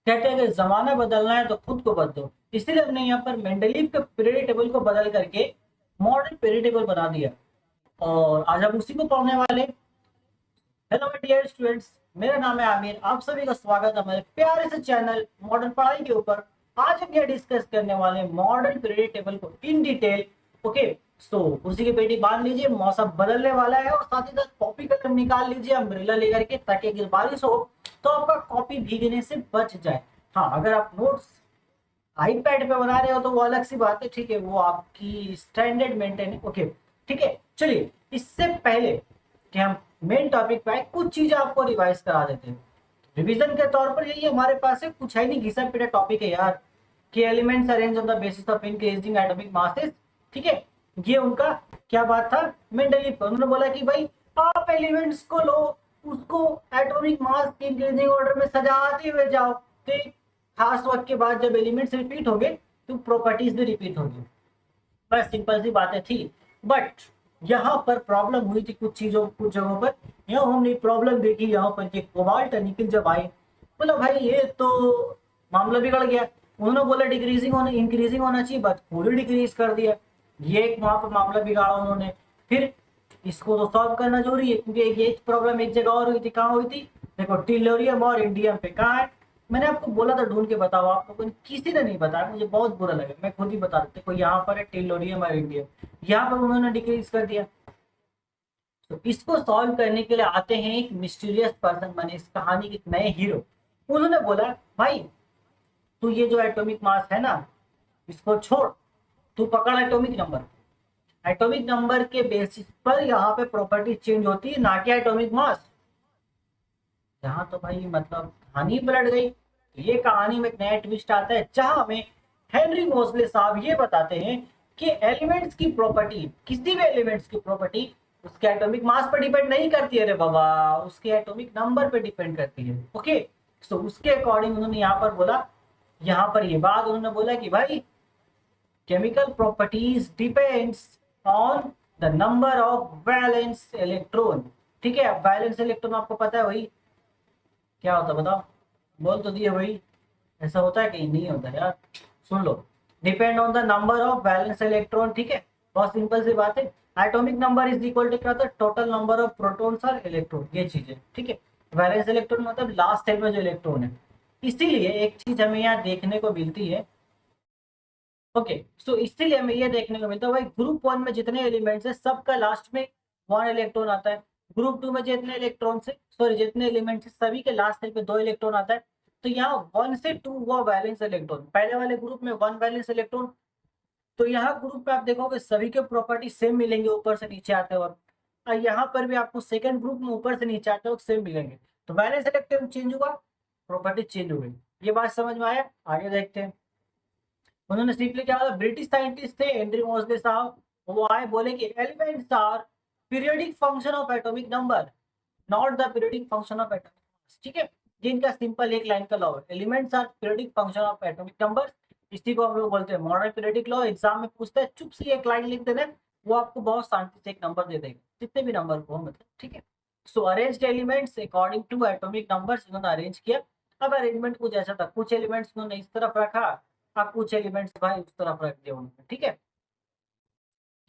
कहते हैं कि जमाना बदलना है तो खुद को बदलो, इसीलिए हमने यहाँ पर मेंडलीव के पीरियड टेबल को बदल करके मॉडर्न पीरियड टेबल बना दिया। और आज हम उसी को पढ़ने वाले। हेलो माय डियर स्टूडेंट्स, मेरा नाम है आमिर, आप सभी का स्वागत है हमारे प्यारे से चैनल मॉडर्न पढ़ाई के ऊपर। आज हम ये डिस्कस करने वाले हैं मॉडर्न पीरियड टेबल को इन डिटेल। ओके, सो उसी की पेटी बांध लीजिए, मौसम बदलने वाला है और साथ ही साथ कॉपी कलम निकाल लीजिए अम्ब्रेला लेकर के, ताकि अगर बारिश हो तो आपका कॉपी भीगने से बच जाए। हाँ, अगर आप नोट्स आईपैड पे बना रहे हो तो वो अलग सी बात है, ठीक है, वो आपकी स्टैंडर्ड मेंटेन है। ओके, ठीक है, चलिए इससे पहले कि हम मेन टॉपिक पे आए, कुछ चीजें आपको रिवाइज करा देते हैं। रिवीजन के तौर पर यही हमारे पास है, कुछ है नहीं, घिसा पिटा टॉपिक है यार, कि elements arrange on the basis of increasing atomic masses. ठीक है, ये उनका क्या बात था, मेंडलीव का। उन्होंने बोला कि भाई आप एलिमेंट्स को लो, उसको एटॉमिक मास के इंक्रीजिंग ऑर्डर में सजाते हुए जाओ, तो एक खास वक्त के बाद जब एलिमेंट्स रिपीट हो गए तो प्रॉपर्टीज भी रिपीट हो गई। बस सिंपल सी बातें थी। बट यहाँ पर प्रॉब्लम हुई थी कुछ चीजों, कुछ जगहों पर। यहाँ हमने प्रॉब्लम देखी यहाँ पर कि कोबाल्ट निकल जब आए, बोला भाई ये तो मामला बिगड़ गया। उन्होंने बोला डिक्रीजिंग होना, इंक्रीजिंग होना चाहिए, बट पूरी डिक्रीज कर दिया। ये एक वहां पर मामला बिगाड़ा उन्होंने। फिर इसको तो सॉल्व करना जरूरी है, क्योंकि ये प्रॉब्लम एक जगह और हुई थी। कहाँ हुई थी देखो, टिलोरियम और इंडियम पे। कहाँ है, मैंने आपको बोला था ढूंढ के बताओ, आप लोगों ने किसी ने नहीं बताया, मुझे बहुत बुरा लगा, मैं खुद ही बता देते। कोई यहाँ पर है टिलोरियम और इंडियम, यहाँ पर उन्होंने डिक्रीज कर दिया। तो इसको सॉल्व करने के लिए आते हैं एक मिस्टीरियस पर्सन, माने इस कहानी के नए हीरो। उन्होंने बोला भाई तू ये जो एटॉमिक मास है ना, इसको छोड़, तू पकड़ एटॉमिक नंबर। एटॉमिक नंबर के बेसिस पर यहाँ पे प्रॉपर्टी चेंज होती है, ना कि एटॉमिक मास। यहाँ तो भाई मतलब कहानी पलट गई। तो ये कहानी में एक नया ट्विस्ट आता है, जहां हमें हेनरी मोसले साहब ये बताते हैं कि एलिमेंट्स की प्रॉपर्टी, किसी भी एलिमेंट्स की प्रॉपर्टी उसके एटॉमिक मास पर डिपेंड नहीं करती है रे बाबा, उसके एटॉमिक नंबर पे डिपेंड करती है। ओके, सो उसके अकॉर्डिंग उन्होंने यहाँ पर बोला, यहाँ पर ये बात उन्होंने बोला कि भाई chemical properties depends on the number of valence electron। ठीक है, अब वैलेंस इलेक्ट्रॉन आपको पता है वही क्या होता है, बताओ, बोल तो दिए भाई। ऐसा होता है कि नहीं होता यार, सुन लो। Depend on the number of valence electron. ठीक है, बहुत सिंपल सी बात है। Atomic number is equal to क्या होता है, टोटल नंबर ऑफ प्रोटॉन्स और इलेक्ट्रॉन, ये चीज है। ठीक है, वैलेंस इलेक्ट्रॉन मतलब लास्ट स्टेज में जो इलेक्ट्रॉन है। इसीलिए एक चीज हमें यहाँ देखने को मिलती है। ओके, सो इसीलिए हमें ये देखने को मिलता है भाई, ग्रुप वन में जितने एलिमेंट्स है सबका लास्ट में वन इलेक्ट्रॉन आता है। ग्रुप टू में जितने इलेक्ट्रॉन से सॉरी जितने एलिमेंट्स है सभी के लास्ट में दो इलेक्ट्रॉन आता है। तो यहाँ वन से टू हुआ वैलेंस इलेक्ट्रॉन, पहले वाले ग्रुप में वन वैलेंस इलेक्ट्रॉन। तो यहाँ ग्रुप में आप देखोगे सभी के प्रॉपर्टी सेम मिलेंगे ऊपर से नीचे आते वक्त, और यहाँ पर भी आपको सेकंड ग्रुप में ऊपर से नीचे आते वक्त सेम मिलेंगे। तो वैलेंस इलेक्ट्रॉन चेंज हुआ, प्रॉपर्टी चेंज हो गई। ये बात समझ में आया, आगे देखते हैं। उन्होंने सिंपली क्या बोला, ब्रिटिश साइंटिस्ट थे हेनरी मोसले साहब, वो आए बोले कि elements are periodic function of atomic number, not the periodic function of atomic mass. ठीक है, जिनका सिंपल एक लाइन का लॉ है, elements are periodic function of atomic number. इसी को हम लोग बोलते हैं मॉडर्न पीरियोडिक लॉ। एग्जाम में पूछता है, चुप से एक लाइन लिख देना, वो आपको बहुत शांति से एक नंबर दे देगा, जितने भी नंबर को हो मतलब। ठीक है, so arranged elements according to atomic numbers इन्होंने अरेंज किया। अब अरेंजमेंट कुछ ऐसा था, कुछ एलिमेंट्स उन्होंने इस तरफ रखा, अब कुछ एलिमेंट्स भाई उस तरफ रख दिया उन्होंने। ठीक है,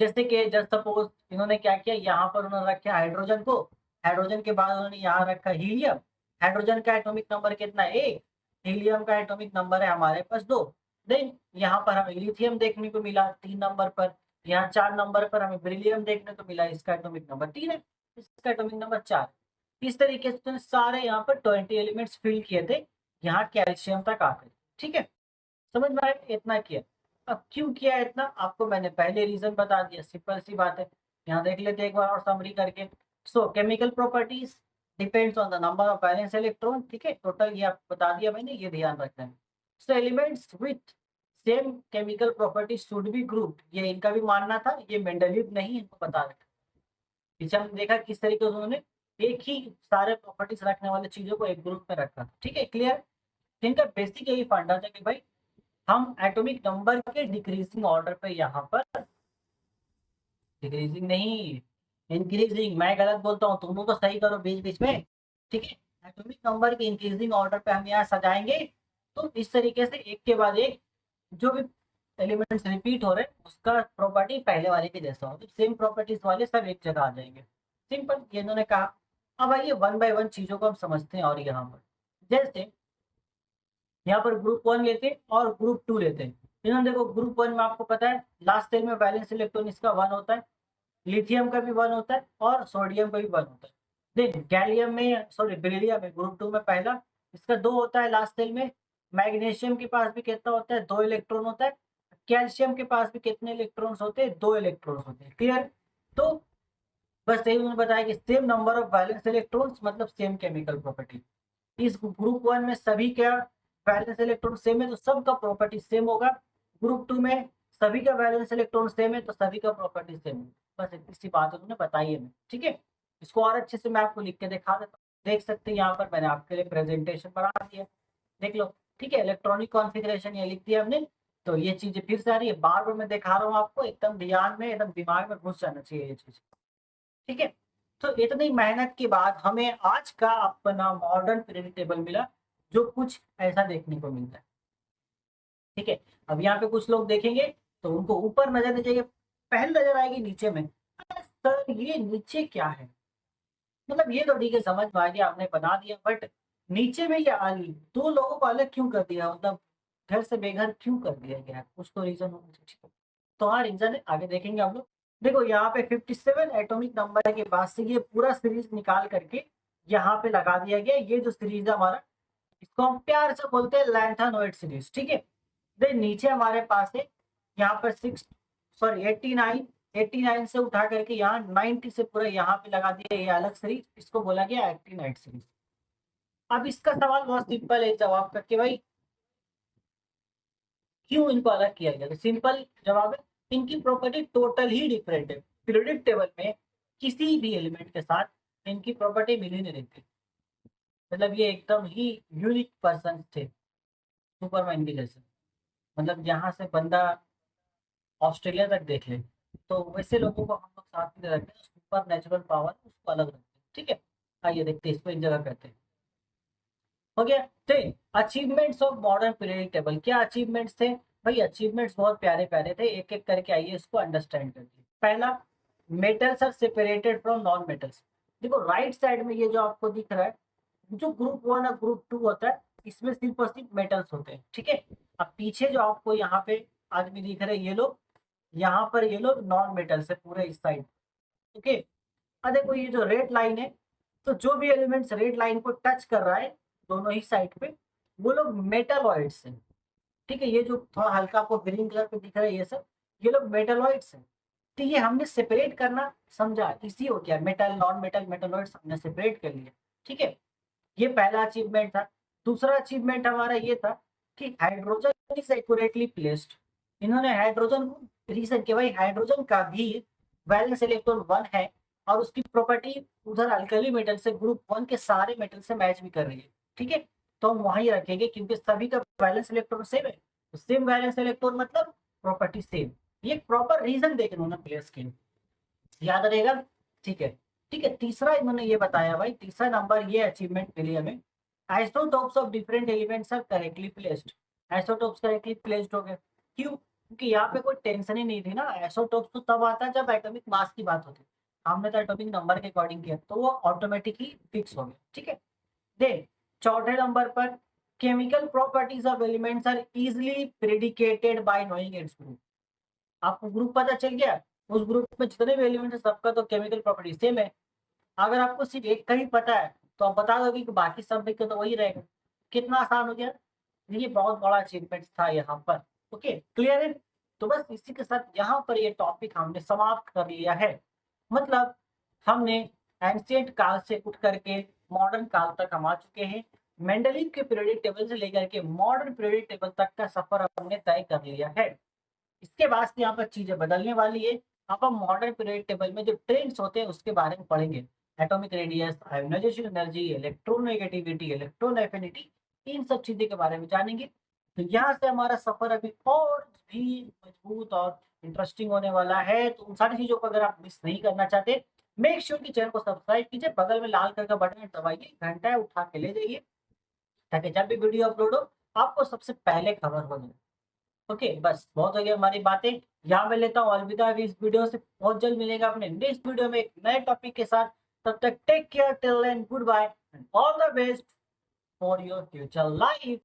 जैसे कि जस्ट सपोज इन्होंने क्या किया, यहाँ पर उन्होंने रखा हाइड्रोजन को, हाइड्रोजन के बाद उन्होंने यहाँ रखा हीलियम। हाइड्रोजन का एटॉमिक नंबर कितना है, एक। हीलियम का एटॉमिक नंबर है हमारे पास दो। देन यहाँ पर हमें लिथियम देखने को मिला 3 नंबर पर। यहाँ 4 नंबर पर हमें बेरिलियम देखने को मिला, इसका एटॉमिक नंबर 3 है, इसका एटॉमिक नंबर 4। इस तरीके से उन्होंने सारे यहाँ पर 20 एलिमेंट्स फिल किए थे, यहाँ कैल्शियम तक आते थे। ठीक है, समझ में आया, इतना किया। अब क्यों किया इतना, आपको मैंने पहले रीजन बता दिया, सिंपल सी बात है। यहाँ देख लेते एक बार और समरी करके। सो chemical properties depends on the number of valence electron. ठीक है, टोटल ये आपको बता दिया मैंने, ये ध्यान रखना है। So elements with same chemical properties should be grouped, ये इनका भी मानना था, ये मेंडलीव नहीं इनको बता रखा। पीछे हमने देखा किस तरीके से उन्होंने एक ही सारे प्रॉपर्टीज रखने वाले चीजों को एक ग्रुप में रखा। ठीक है, क्लियर। इनका बेसिक यही फंडा था कि भाई हम एटॉमिक नंबर के डिक्रीजिंग ऑर्डर पे यहाँ पर, डिक्रीजिंग नहीं इंक्रीजिंग, मैं गलत बोलता हूँ, तुम लोग तो सही करो बीच बीच में। ठीक है, एटॉमिक नंबर के इंक्रीजिंग ऑर्डर पे हम यहाँ सजाएंगे तो इस तरीके से एक के बाद एक जो भी एलिमेंट्स रिपीट हो रहे हैं उसका प्रॉपर्टी पहले वाले के जैसा हो, तो सेम प्रॉपर्टीज वाले सब एक जगह आ जाएंगे। सिंपल, ये इन्होंने कहा। अब आइए वन बाय वन चीजों को हम समझते हैं। और यहाँ पर जैसे यहाँ पर ग्रुप वन लेते हैं और ग्रुप टू लेते हैं। इन्होंने देखो ग्रुप वन में आपको पता है लास्ट सेल में वैलेंस इलेक्ट्रॉन इसका वन होता है, लिथियम का भी वन होता है और सोडियम का भी वन होता है। देन गैलियम में सॉरी बेरिलियम में ग्रुप टू में पहला इसका दो होता है लास्ट सेल में। मैग्नीशियम के पास भी कितना होता है, दो इलेक्ट्रॉन होता है। कैल्शियम के पास भी कितने इलेक्ट्रॉन्स होते हैं, दो इलेक्ट्रॉन्स होते हैं। क्लियर? तो बस यही उन्होंने बताया कि same number of valence electrons मतलब सेम केमिकल प्रॉपर्टी। इस ग्रुप वन में सभी का वैलेंस इलेक्ट्रॉन सेम है तो सबका प्रॉपर्टी सेम होगा। ग्रुप टू में सभी का वैलेंस इलेक्ट्रॉन सेम है तो सभी का प्रॉपर्टी सेम है। बस इसी बात उन्होंने बताई है। ठीक है, इसको और अच्छे से मैं आपको लिख के दिखा देता हूँ। देख सकते हैं यहाँ पर मैंने आपके लिए प्रेजेंटेशन बना दिया, देख लो। ठीक है, इलेक्ट्रॉनिक कॉन्फ़िगरेशन ये लिख दिया हमने। तो ये चीजें फिर से आ रही है, बार बार मैं दिखा रहा हूँ आपको, एकदम ध्यान में एकदम दिमाग में घुस जाना चाहिए ये चीज। ठीक है, तो इतनी मेहनत के बाद हमें आज का अपना मॉडर्न पीरियडिक टेबल मिला जो कुछ ऐसा देखने को मिलता है। ठीक है, अब यहाँ पे कुछ लोग देखेंगे तो उनको ऊपर नजर नहीं चाहिए, पहले नजर आएगी नीचे में। अरे सर ये नीचे क्या है, मतलब ये तो ठीक है समझ में आ गया, आपने बना दिया, बट नीचे में ये आ गई दो लोगों को अलग क्यों कर दिया, मतलब घर से बेघर क्यों कर दिया गया, कुछ तो रीजन होना चाहिए। तो हाँ रीजन है, आगे देखेंगे हम लोग। देखो यहाँ पे 57 एटॉमिक नंबर के बाद से ये पूरा सीरीज निकाल करके यहाँ पे लगा दिया गया। ये जो सीरीज है हमारा, इसको हम प्यार से बोलते हैं लैंथनोइड सीरीज। ठीक है, देन नीचे हमारे पास है यहाँ पर 89 से उठा करके यहाँ 90 से पूरा यहाँ पे लगा दिया, ये अलग सीरीज, इसको बोला गया एक्टिनाइड सीरीज। अब इसका सवाल बहुत सिंपल है जवाब करके, भाई क्यों इनको अलग किया गया? तो सिंपल जवाब है, इनकी प्रॉपर्टी टोटल ही डिफरेंट है। पीरियोडिक टेबल में किसी भी एलिमेंट के साथ इनकी प्रॉपर्टी मिल ही नहीं रही थी, मतलब ये एकदम ही यूनिक पर्सन थे, सुपरमैन के जैसे। मतलब यहाँ से बंदा ऑस्ट्रेलिया तक देख ले, तो वैसे लोगों को हम लोग साथ में रखते हैं, सुपर नेचुरल पावर उसको अलग रखते हैं। ठीक है, आइए देखते हैं इसको एक जगह करते हैं। हो गया। तो achievements of modern periodic table, क्या अचीवमेंट्स थे भाई? अचीवमेंट्स बहुत प्यारे प्यारे थे, एक एक करके आइए इसको अंडरस्टैंड करते। पहला, metals are separated from non metals. देखो राइट साइड में ये जो आपको दिख रहा है, जो ग्रुप वन और ग्रुप टू होता है इसमें सिर्फ और सिर्फ मेटल्स होते हैं। ठीक है, अब पीछे जो आपको यहाँ पे आदमी दिख रहे हैं ये लोग, यहाँ पर ये लोग नॉन मेटल्स है पूरे इस साइड। ओके, अब देखो ये जो रेड लाइन है, तो जो भी एलिमेंट्स रेड लाइन को टच कर रहा है दोनों ही साइड पे, वो लोग मेटलॉइड्स हैं। ठीक है, ये जो थोड़ा हल्का आपको ग्रीन कलर पे दिख रहा है ये सब, ये लोग मेटलॉइड्स हैं। तो ये हमने सेपरेट करना समझा, इसी हो गया, मेटल नॉन मेटल मेटलॉइड्स हमने सेपरेट कर लिया। ठीक है, ये पहला अचीवमेंट था। दूसरा अचीवमेंट हमारा ये था कि हाइड्रोजन इज एक्यूरेटली प्लेस्ड। इन्होंने हाइड्रोजन, रीजन के भाई हाइड्रोजन का भी वैलेंस इलेक्ट्रॉन 1 है और उसकी प्रॉपर्टी उधर अल्कली मेटल से ग्रुप 1 के सारे मेटल से मैच भी कर रही है। ठीक है, तो हम वहीं रखेंगे क्योंकि सभी का वैलेंस इलेक्ट्रॉन सेम है, तो सेम वैलेंस इलेक्ट्रॉन मतलब प्रॉपर्टी सेम। ये प्रॉपर रीजन देकर उन्होंने प्लेस किया, याद रहेगा। ठीक है, ठीक है। तीसरा इन्होंने ये बताया भाई, तीसरा नंबर ये अचीवमेंट मिली हमें, isotopes of different elements are correctly placed. Isotopes correctly placed हो गए, क्यों? क्योंकि यहाँ पे कोई टेंशन ही नहीं थी ना। आइसोटोप्स तो तब आता है जब एटॉमिक मास की बात होती है, हमने तो एटॉमिक नंबर के अकॉर्डिंग किया तो वो ऑटोमेटिकली फिक्स हो गया। ठीक है, देन चौथे नंबर पर chemical properties of elements are easily predicated by knowing its group. आपको ग्रुप पता चल गया, उस ग्रुप में जितने भी एलिमेंट है सबका तो केमिकल प्रॉपर्टी सेम है। अगर आपको सिर्फ एक का ही पता है तो आप बता दोगे कि बाकी सब में तो वही रहेगा। कितना आसान हो गया, ये बहुत बड़ा अचीवमेंट था यहाँ पर। ओके, क्लियर है? तो बस इसी के साथ यहाँ पर ये टॉपिक हमने समाप्त कर लिया है। मतलब हमने एंशिएंट काल से उठ करके मॉडर्न काल तक हम आ चुके हैं। मेंडलीव के पीरियोडिक टेबल से लेकर के मॉडर्न पीरियोडिक टेबल तक का सफर हमने तय कर लिया है। इसके बाद से यहाँ पर चीजें बदलने वाली है। अब हम मॉडर्न पीरियोडिक टेबल में जो ट्रेंड्स होते हैं उसके बारे में पढ़ेंगे। Atomic radius, ionisation energy, electronegativity, electron affinity, इन सब चीजों के बारे में जानेंगे। तो यहाँ से हमारा सफर अभी और भी मजबूत और इंटरेस्टिंग होने वाला है। तो उन सारी चीजों को अगर आप मिस नहीं करना चाहते, मेक श्योर कि चैनल को सब्सक्राइब कीजिए, बगल में लाल कलर का बटन दबाइए, घंटा उठा के ले जाइए, ताकि जब भी वीडियो अपलोड हो आपको सबसे पहले खबर हो जाए। ओके, बस बहुत हो गया हमारी बातें, यहाँ मैं लेता हूँ अलविदा अभी इस वीडियो से। बहुत जल्द मिलेगा अपने नेक्स्ट वीडियो में एक नए टॉपिक के साथ। तब तक take care, till then goodbye and all the best for your future life.